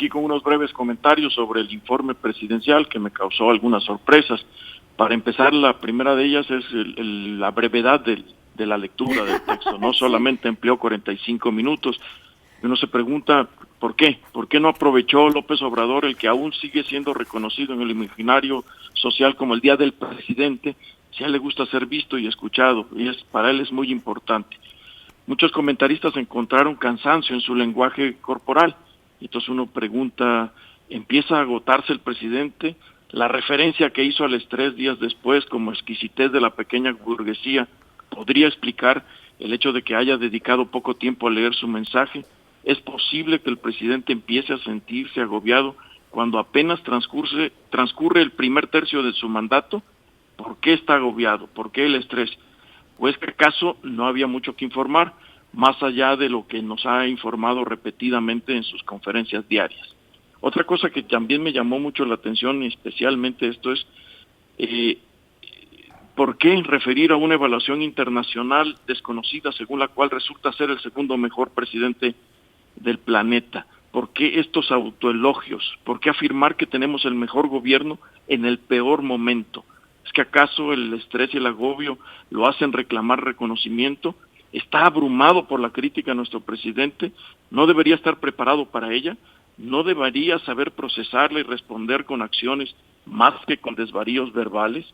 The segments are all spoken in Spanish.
aquí con unos breves comentarios sobre el informe presidencial que me causó algunas sorpresas. Para empezar, la primera de ellas es la brevedad de la lectura del texto. No solamente empleó 45 minutos. Uno se pregunta, ¿por qué? ¿Por qué no aprovechó López Obrador, el que aún sigue siendo reconocido en el imaginario social como el Día del Presidente? Si a él le gusta ser visto y escuchado, y para él es muy importante. Muchos comentaristas encontraron cansancio en su lenguaje corporal. Entonces uno pregunta, ¿empieza a agotarse el presidente? La referencia que hizo al estrés días después como exquisitez de la pequeña burguesía podría explicar el hecho de que haya dedicado poco tiempo a leer su mensaje. ¿Es posible que el presidente empiece a sentirse agobiado cuando apenas transcurre el primer tercio de su mandato? ¿Por qué está agobiado? ¿Por qué el estrés? ¿O es que acaso no había mucho que informar, más allá de lo que nos ha informado repetidamente en sus conferencias diarias? Otra cosa que también me llamó mucho la atención, y especialmente esto es, ¿por qué referir a una evaluación internacional desconocida según la cual resulta ser el segundo mejor presidente del planeta? ¿Por qué estos autoelogios? ¿Por qué afirmar que tenemos el mejor gobierno en el peor momento? ¿Es que acaso el estrés y el agobio lo hacen reclamar reconocimiento? ¿Está abrumado por la crítica a nuestro presidente? ¿No debería estar preparado para ella? ¿No debería saber procesarla y responder con acciones más que con desvaríos verbales?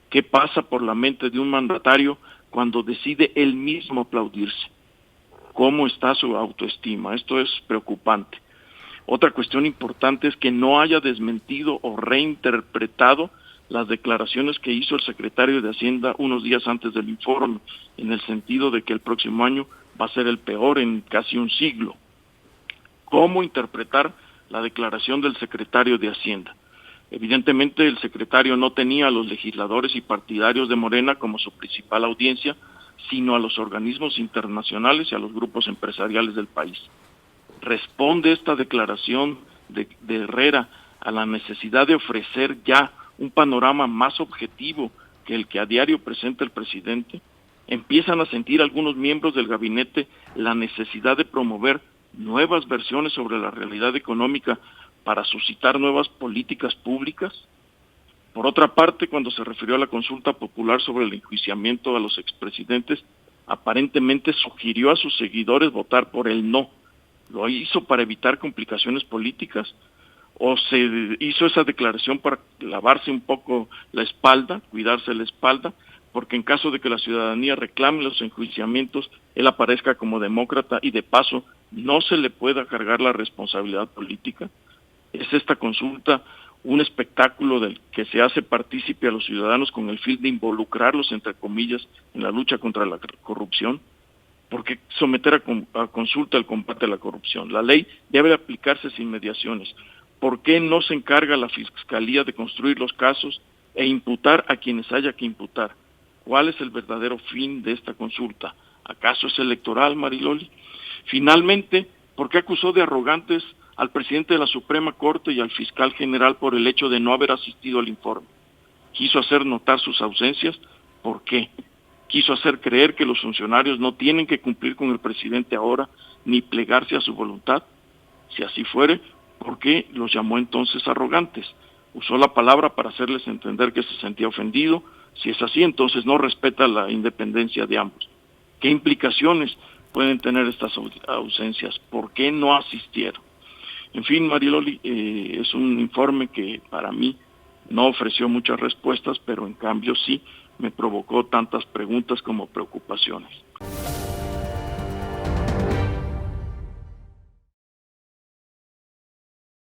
¿Qué pasa por la mente de un mandatario cuando decide él mismo aplaudirse? ¿Cómo está su autoestima? Esto es preocupante. Otra cuestión importante es que no haya desmentido o reinterpretado las declaraciones que hizo el secretario de Hacienda unos días antes del informe, en el sentido de que el próximo año va a ser el peor en casi un siglo. ¿Cómo interpretar la declaración del secretario de Hacienda? Evidentemente el secretario no tenía a los legisladores y partidarios de Morena como su principal audiencia, sino a los organismos internacionales y a los grupos empresariales del país. ¿Responde esta declaración de Herrera a la necesidad de ofrecer ya un panorama más objetivo que el que a diario presenta el presidente? ¿Empiezan a sentir algunos miembros del gabinete la necesidad de promover nuevas versiones sobre la realidad económica para suscitar nuevas políticas públicas? Por otra parte, cuando se refirió a la consulta popular sobre el enjuiciamiento a los expresidentes, aparentemente sugirió a sus seguidores votar por el no. ¿Lo hizo para evitar complicaciones políticas? ¿O se hizo esa declaración para lavarse un poco la espalda, cuidarse la espalda, porque en caso de que la ciudadanía reclame los enjuiciamientos, él aparezca como demócrata y de paso no se le pueda cargar la responsabilidad política? ¿Es esta consulta un espectáculo del que se hace partícipe a los ciudadanos con el fin de involucrarlos, entre comillas, en la lucha contra la corrupción? ¿Por qué someter a consulta el combate a la corrupción? La ley debe aplicarse sin mediaciones. ¿Por qué no se encarga la Fiscalía de construir los casos e imputar a quienes haya que imputar? ¿Cuál es el verdadero fin de esta consulta? ¿Acaso es electoral, Mariloli? Finalmente, ¿por qué acusó de arrogantes al presidente de la Suprema Corte y al fiscal general por el hecho de no haber asistido al informe? ¿Quiso hacer notar sus ausencias? ¿Por qué? ¿Quiso hacer creer que los funcionarios no tienen que cumplir con el presidente ahora, ni plegarse a su voluntad? Si así fuere, ¿por qué los llamó entonces arrogantes? ¿Usó la palabra para hacerles entender que se sentía ofendido? Si es así, entonces no respeta la independencia de ambos. ¿Qué implicaciones pueden tener estas ausencias? ¿Por qué no asistieron? En fin, Mariloli, es un informe que para mí no ofreció muchas respuestas, pero en cambio sí me provocó tantas preguntas como preocupaciones.